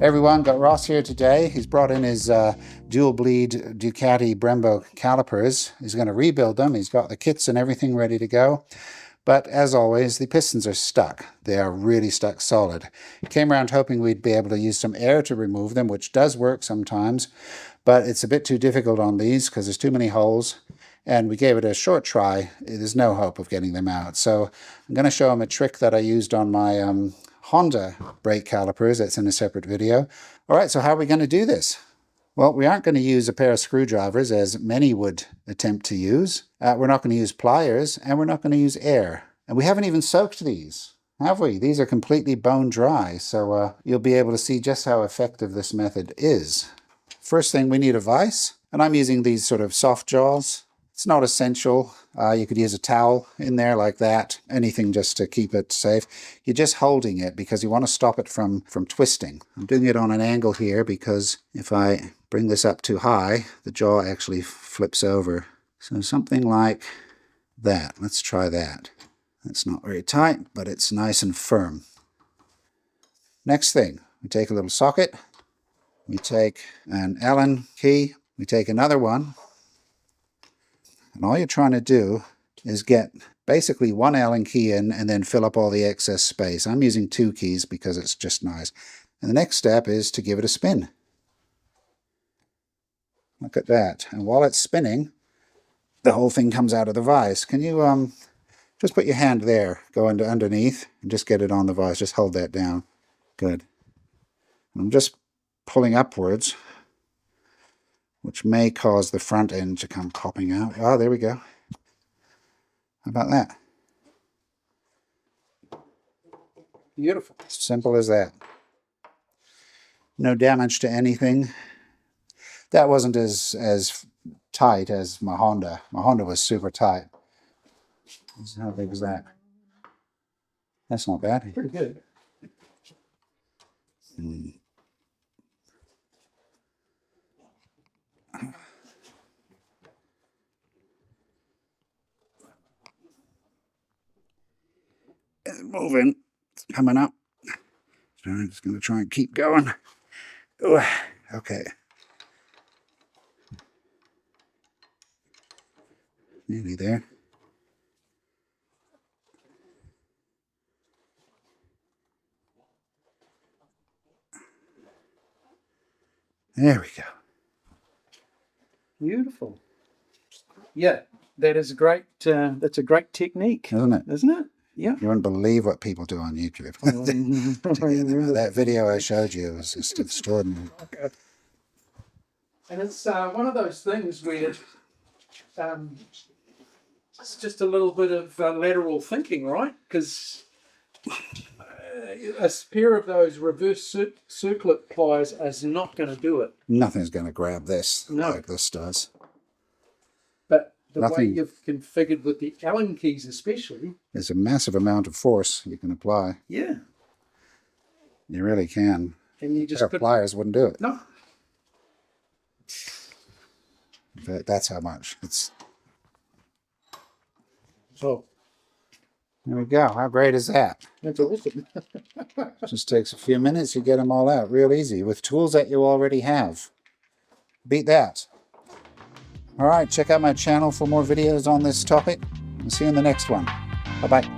Everyone, got Ross here today. He's brought in his dual bleed Ducati Brembo calipers. He's going to rebuild them. He's got the kits and everything ready to go. But as always, the pistons are stuck. They are really stuck solid. Came around hoping we'd be able to use some air to remove them, which does work sometimes, but it's a bit too difficult on these because there's too many holes. And we gave it a short try. There's no hope of getting them out. So I'm going to show him a trick that I used on my Honda brake calipers. That's in a separate video. All right, so how are we going to do this? Well, we aren't going to use a pair of screwdrivers as many would attempt to use. We're not going to use pliers, and we're not going to use air. And we haven't even soaked these, have we? These are completely bone dry, so you'll be able to see just how effective this method is. First thing, we need a vise, and I'm using these sort of soft jaws. It's not essential. You could use a towel in there like that, anything just to keep it safe. You're just holding it because you want to stop it from twisting. I'm doing it on an angle here because if I bring this up too high, the jaw actually flips over. So something like that. Let's try that. That's not very tight, but it's nice and firm. Next thing, we take a little socket. We take an Allen key. We take another one. And all you're trying to do is get basically one Allen key in and then fill up all the excess space. I'm using 2 keys because it's just nice. And the next step is to give it a spin. Look at that. And while it's spinning, the whole thing comes out of the vise. Can you just put your hand there, go underneath, and just get it on the vise. Just hold that down. Good. And I'm just pulling upwards, which may cause the front end to come popping out. Oh, there we go. How about that? Beautiful. Simple as that. No damage to anything. That wasn't as tight as my Honda. My Honda was super tight. How big was that? That's not bad. Pretty good. It's moving. It's coming up. So I'm just going to try and keep going. Ooh, okay. Nearly there. There we go. Beautiful. Yeah, that is great. That's a great technique, Isn't it? isn't it? Yeah. You wouldn't believe what people do on YouTube. That video I showed you was just extraordinary. Okay. And it's one of those things where it's just a little bit of lateral thinking, right? Because a pair of those reverse circlet pliers is not going to do it. Nothing's going to grab this like this does. But the way you've configured with the Allen keys especially. There's a massive amount of force you can apply. Yeah. You really can. And you just pliers wouldn't do it. No. That's how much. It's. So. There we go. How great is that? That's awesome. Just takes a few minutes, you get them all out real easy with tools that you already have. Beat that. All right, check out my channel for more videos on this topic. We'll see you in the next one. Bye-bye.